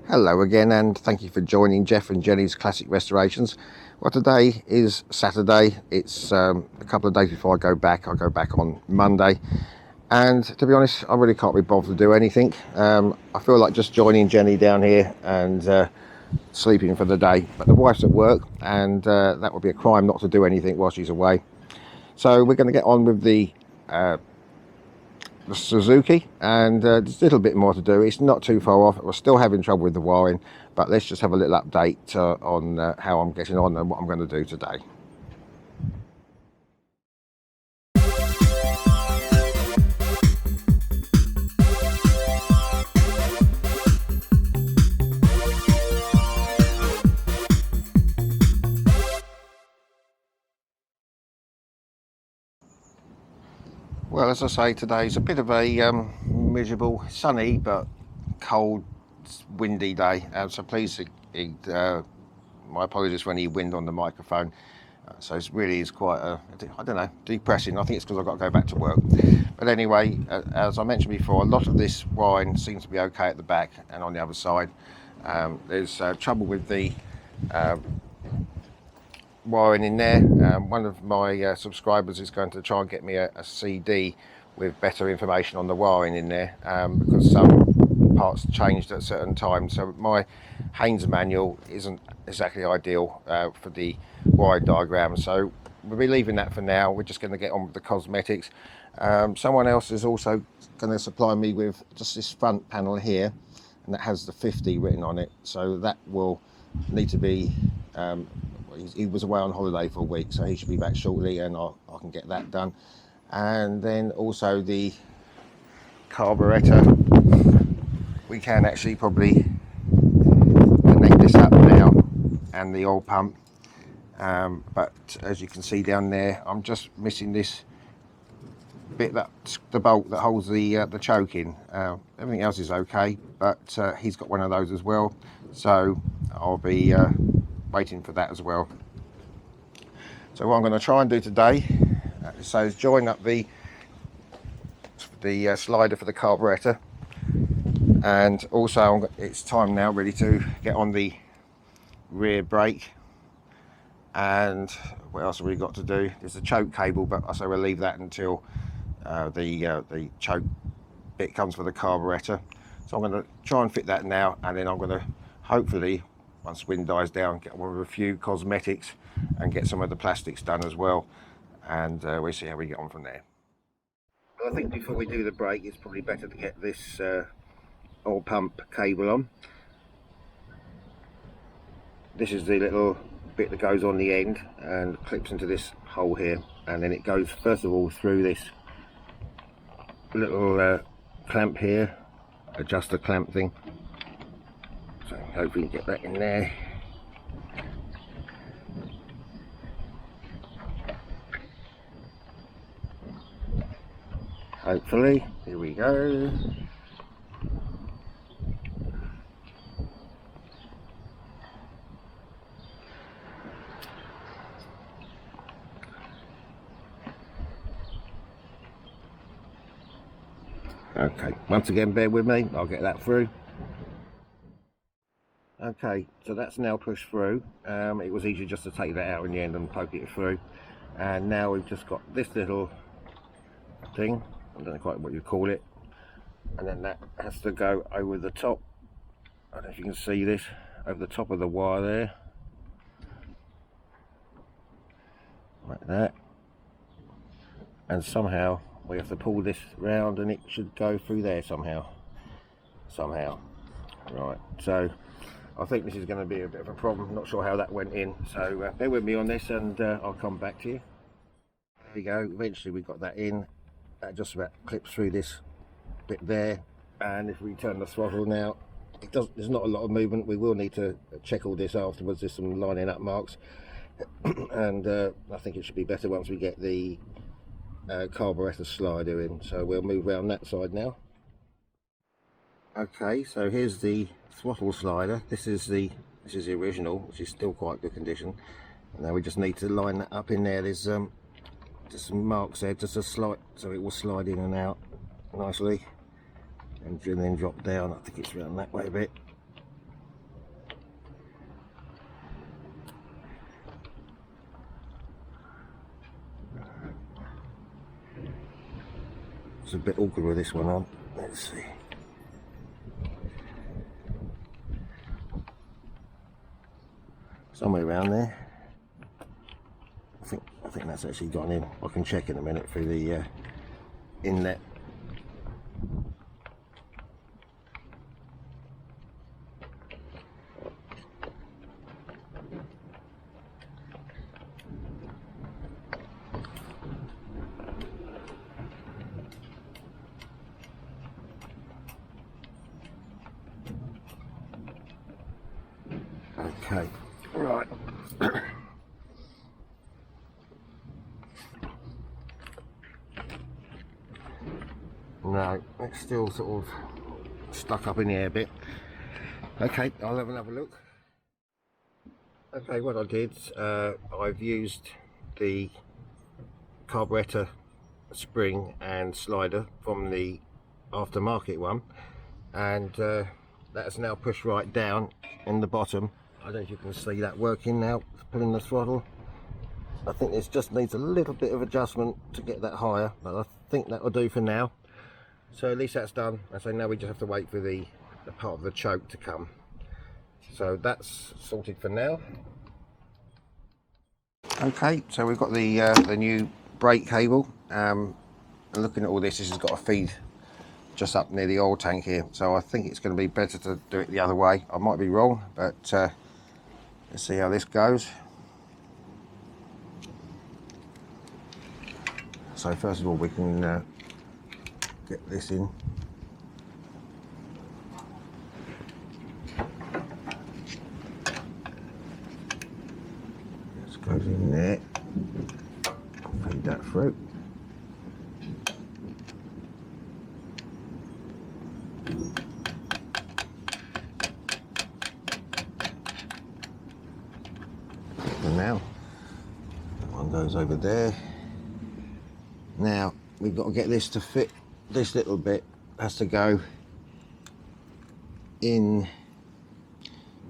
Hello again, and thank you for joining Jeff and Jenny's Classic Restorations. Well, today is Saturday. It's a couple of days before I go back. I go back on Monday, and to be honest, I really can't be bothered to do anything. I feel like just joining Jenny down here and sleeping for the day, but the wife's at work, and that would be a crime not to do anything while she's away. So we're going to get on with the Suzuki, and there's a little bit more to do. It's not too far off. We're still having trouble with the wiring, but let's just have a little update on how I'm getting on and what I'm going to do today. Well, as I say, today's a bit of a miserable, sunny but cold, windy day. So please, my apologies for any wind on the microphone. So it really is quite I don't know, depressing. I think it's because I've got to go back to work. But anyway, as I mentioned before, a lot of this wiring seems to be okay at the back and on the other side. There's trouble with the wiring in there. One of my subscribers is going to try and get me a CD with better information on the wiring in there, because some parts changed at certain times. So my Haynes manual isn't exactly ideal for the wiring diagram, so we'll be leaving that for now. We're just going to get on with the cosmetics. Someone else is also going to supply me with just this front panel here, and that has the 50 written on it, so that will need to be he was away on holiday for a week, so he should be back shortly, and I can get that done. And then also the carburetor, we can actually probably connect this up now, and the oil pump, but as you can see down there, I'm just missing this bit, that's the bolt that holds the choke in. Everything else is okay, but he's got one of those as well, so I'll be waiting for that as well. So what I'm going to try and do today is join up the slider for the carburetor, and also it's time now really to get on the rear brake. And what else have we got to do? There's a choke cable, but I say we'll leave that until the choke bit comes for the carburetor. So I'm going to try and fit that now, and then I'm going to hopefully, once wind dies down, get on with a few cosmetics and get some of the plastics done as well, and we'll see how we get on from there. But I think before we do the brake, it's probably better to get this oil pump cable on. This is the little bit that goes on the end and clips into this hole here, and then it goes first of all through this little clamp here, adjuster clamp thing. So hopefully you can get that in there. Hopefully, here we go. Okay, once again bear with me, I'll get that through. Okay, so that's now pushed through. It was easy just to take that out in the end and poke it through, and now we've just got this little thing, I don't know quite what you call it, and then that has to go over the top. I don't know if you can see this, over the top of the wire there, like that, and somehow we have to pull this round and it should go through there somehow. Right, so I think this is going to be a bit of a problem. Not sure how that went in, so bear with me on this, and I'll come back to you. There we go, eventually we got that in. That just about clips through this bit there, and if we turn the throttle now, there's not a lot of movement. We will need to check all this afterwards. There's some lining up marks and I think it should be better once we get the carburetor slider in, so we'll move around that side now. Okay, so here's the throttle slider. This is the original, which is still quite good condition. And now we just need to line that up in there. There's just some marks there, just a slight, so it will slide in and out nicely, and then drop down. I think it's around that way a bit. a bit awkward with this one on. Let's see. Somewhere around there. I think that's actually gone in. I can check in a minute through the inlet. Okay, right. No, it's still sort of stuck up in the air a bit. Okay, I'll have another look. Okay, what I did, I've used the carburetor spring and slider from the aftermarket one, and that's now pushed right down in the bottom. I don't know if you can see that working now, pulling the throttle. I think this just needs a little bit of adjustment to get that higher, but I think that will do for now. So at least that's done. And so now we just have to wait for the part of the choke to come. So that's sorted for now. Okay, so we've got the new brake cable. And looking at all this, this has got a feed just up near the oil tank here. So I think it's going to be better to do it the other way. I might be wrong, but let's see how this goes. So first of all, we can get this in. This goes in there. Feed that through. And now, that one goes over there. Now, we've got to get this to fit. This little bit has to go in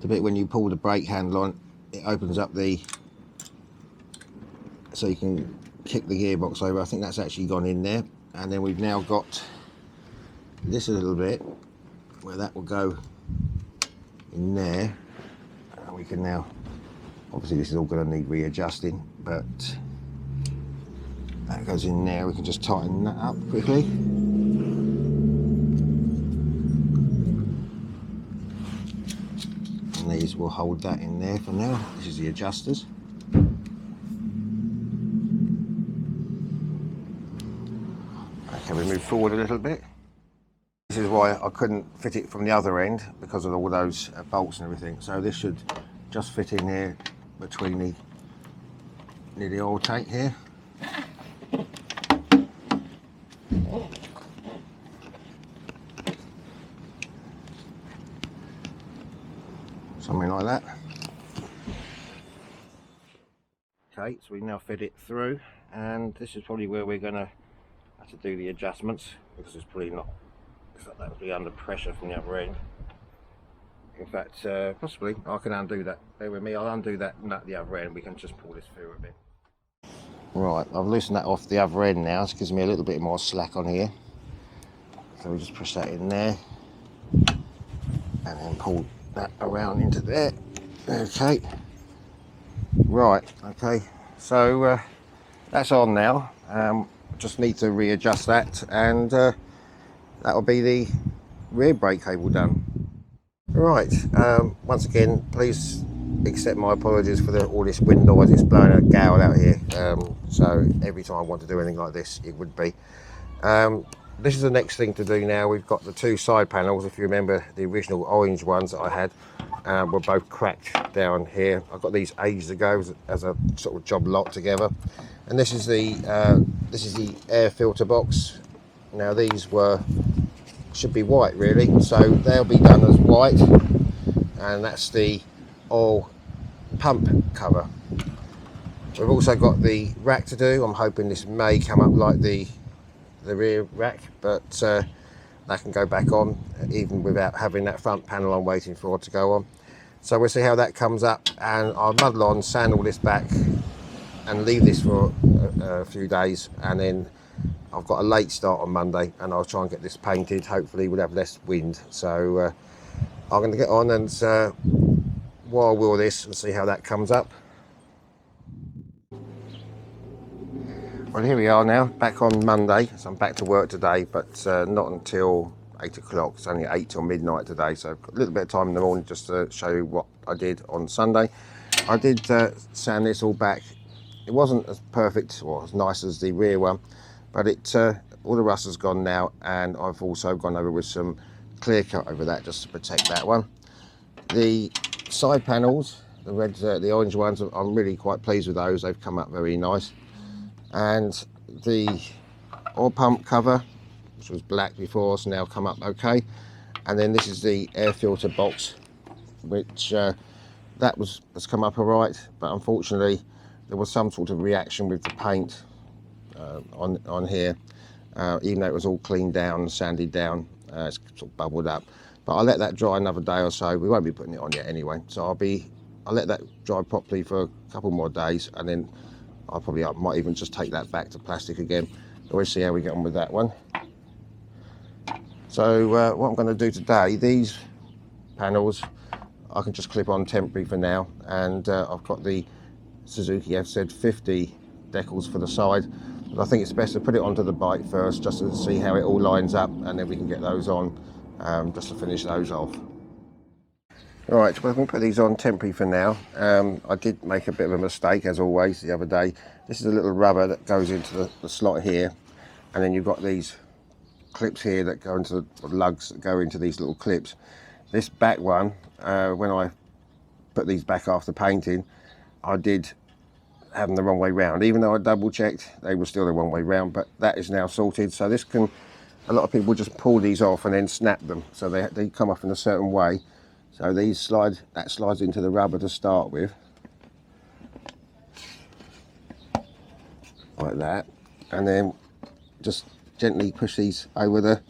the bit when you pull the brake handle on. It opens up so you can kick the gearbox over. I think that's actually gone in there. And then we've now got this a little bit where that will go in there. And we can now, obviously this is all going to need readjusting, but that goes in there. We can just tighten that up quickly. And these will hold that in there for now. This is the adjusters. Okay, we move forward a little bit. This is why I couldn't fit it from the other end, because of all those bolts and everything. So this should just fit in here between near the oil tank here. Something like that. Okay, so we now fit it through, and this is probably where we're going to have to do the adjustments, because it's probably not, that would be under pressure from the other end. In fact, possibly I can undo that. Bear with me, I'll undo that nut at the other end. We can just pull this through a bit. Right, I've loosened that off the other end now. It gives me a little bit more slack on here. So we just push that in there and then pull that around into there. Okay, right, okay, so that's on now. Just need to readjust that, and that'll be the rear brake cable done. Right, once again, please accept my apologies for all this wind noise. It's blowing a gale out here, so every time I want to do anything like this, it would be. This is the next thing to do now. We've got the two side panels. If you remember, the original orange ones that I had were both cracked down here. I got these ages ago as a sort of job lot together. And this is the air filter box. Now these should be white really, so they'll be done as white, and that's the oil pump cover. We've also got the rack to do. I'm hoping this may come up like the rear rack, but that can go back on even without having that front panel I'm waiting for to go on. So we'll see how that comes up, and I'll muddle on, sand all this back and leave this for a few days, and then I've got a late start on Monday, and I'll try and get this painted. Hopefully we'll have less wind. So I'm going to get on and wire wheel this and see how that comes up. Well, here we are now, back on Monday. So I'm back to work today, but not until 8 o'clock. It's only 8 till midnight today, so I've got a little bit of time in the morning just to show you what I did on Sunday. I did sand this all back. It wasn't as perfect or as nice as the rear one, but all the rust has gone now, and I've also gone over with some clear coat over that just to protect that one. The side panels, the red, the orange ones, I'm really quite pleased with those. They've come up very nice. And the oil pump cover, which was black before, has now come up okay. And then this is the air filter box, which that has come up all right, but unfortunately there was some sort of reaction with the paint on here. Even though it was all cleaned down, sanded down, it's sort of bubbled up. But I'll let that dry another day or so. We won't be putting it on yet anyway, so I'll let that dry properly for a couple more days, and then I might even just take that back to plastic again. We'll see how we get on with that one. So what I'm going to do today, these panels I can just clip on temporary for now, and I've got the Suzuki FZ50 decals for the side, but I think it's best to put it onto the bike first just to see how it all lines up, and then we can get those on just to finish those off. Right, well, I'm going to put these on temporary for now. I did make a bit of a mistake, as always, the other day. This is a little rubber that goes into the slot here, and then you've got these clips here that go into the lugs that go into these little clips. This back one, when I put these back after painting, I did have them the wrong way round. Even though I double checked, they were still the wrong way round, but that is now sorted. So this can, a lot of people just pull these off and then snap them, so they come off in a certain way. So these that slides into the rubber to start with, like that, and then just gently push these over the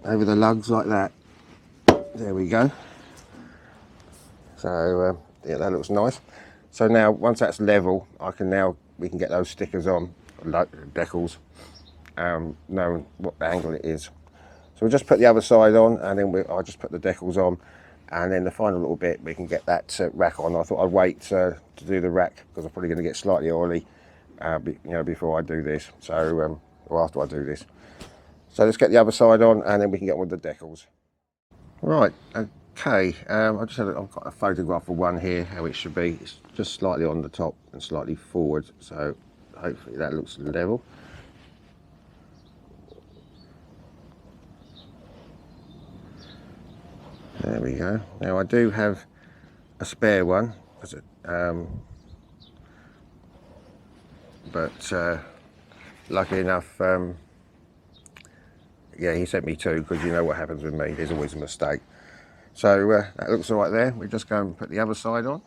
lugs like that. There we go. So yeah, that looks nice. So now once that's level, we can get those stickers on, decals, knowing what angle it is. So we'll just put the other side on, and then I'll just put the decals on, and then the final little bit we can get that rack on. I thought I'd wait to do the rack because I'm probably going to get slightly oily, before I do this. So or after I do this. So let's get the other side on, and then we can get on with the decals. Right. Okay. I've got a photograph of one here, how it should be. It's just slightly on the top and slightly forward. So hopefully that looks level. There we go. Now I do have a spare one, but lucky enough, yeah, he sent me two, because you know what happens with me, there's always a mistake. So that looks all right there. We just go and put the other side on.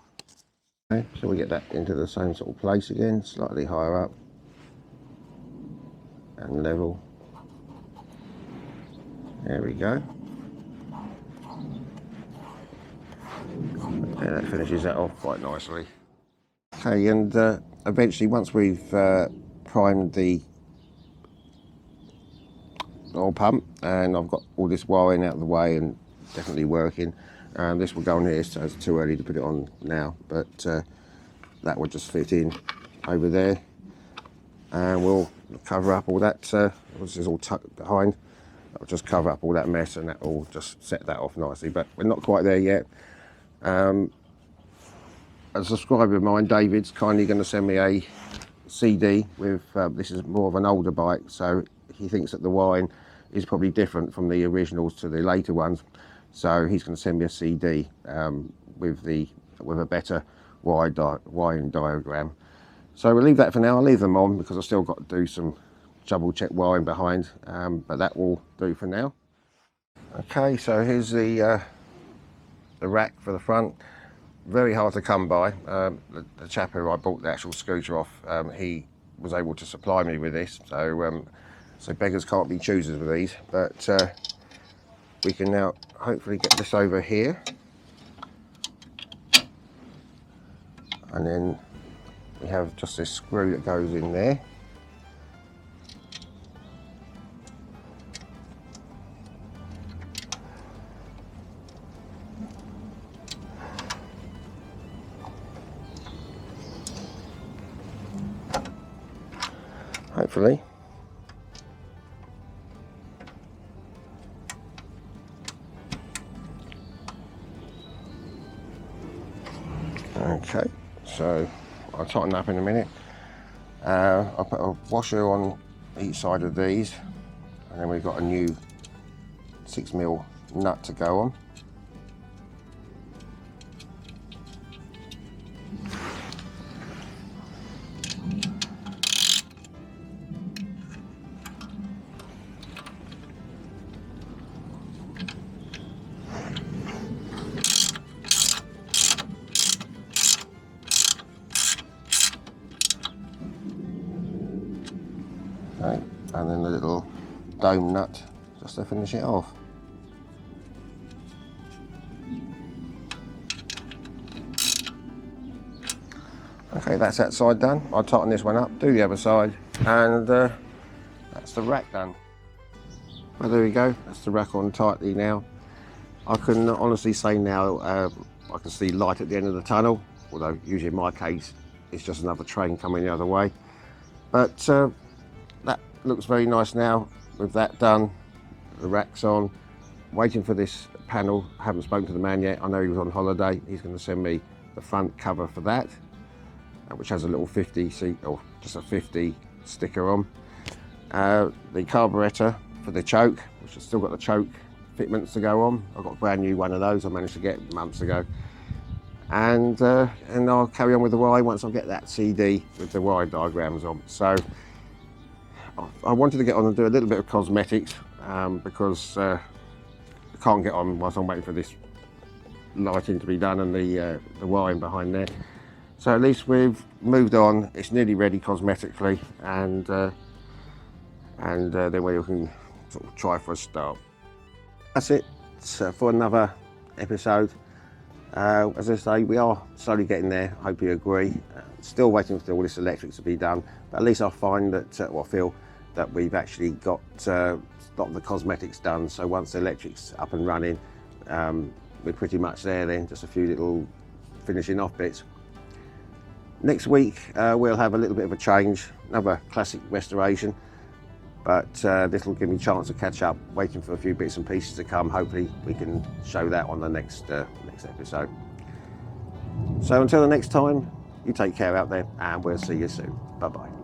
Okay, so we get that into the same sort of place again, slightly higher up and level. There we go. Yeah, that finishes that off quite nicely. Okay, and eventually, once we've primed the oil pump, and I've got all this wiring out of the way and definitely working, this will go on here, so it's too early to put it on now, but that will just fit in over there, and we'll cover up all that. This is all tucked behind. I'll just cover up all that mess, and that will just set that off nicely, but we're not quite there yet. A subscriber of mine, David's kindly going to send me a CD with, this is more of an older bike, so he thinks that the wiring is probably different from the originals to the later ones, so he's going to send me a CD with a better wiring diagram. So we'll leave that for now. I'll leave them on because I've still got to do some double check wiring behind, but that will do for now. Okay, so here's the rack for the front. Very hard to come by. The chap who I bought the actual scooter off, he was able to supply me with this, so beggars can't be choosers with these, but we can now hopefully get this over here, and then we have just this screw that goes in there, hopefully. Okay, so I'll tighten up in a minute. I'll put a washer on each side of these, and then we've got a new 6mm nut to go on. Okay, and then the little dome nut just to finish it off. Okay, that's that side done. I'll tighten this one up, do the other side, and that's the rack done. Well, there we go, that's the rack on tightly now. I can honestly say now I can see light at the end of the tunnel, although usually in my case it's just another train coming the other way. But that looks very nice now with that done. The rack's on, waiting for this panel. I haven't spoken to the man yet. I know he was on holiday. He's going to send me the front cover for that, which has a little 50 seat, or just a 50 sticker on. The carburettor for the choke, which has still got the choke fitments to go on. I've got a brand new one of those I managed to get months ago. And I'll carry on with the wiring once I get that CD with the wiring diagrams on. So I wanted to get on and do a little bit of cosmetics because I can't get on whilst I'm waiting for this lighting to be done and the wiring behind there. So at least we've moved on. It's nearly ready cosmetically, and then we can sort of try for a start. That's it for another episode. As I say, we are slowly getting there. I hope you agree. Still waiting for all this electrics to be done, but at least I find that, or I feel that we've actually got a lot of the cosmetics done. So once the electric's up and running, we're pretty much there then, just a few little finishing off bits. Next week, we'll have a little bit of a change, another classic restoration, but this will give me a chance to catch up, waiting for a few bits and pieces to come. Hopefully we can show that on the next episode. So until the next time, you take care out there, and we'll see you soon. Bye-bye.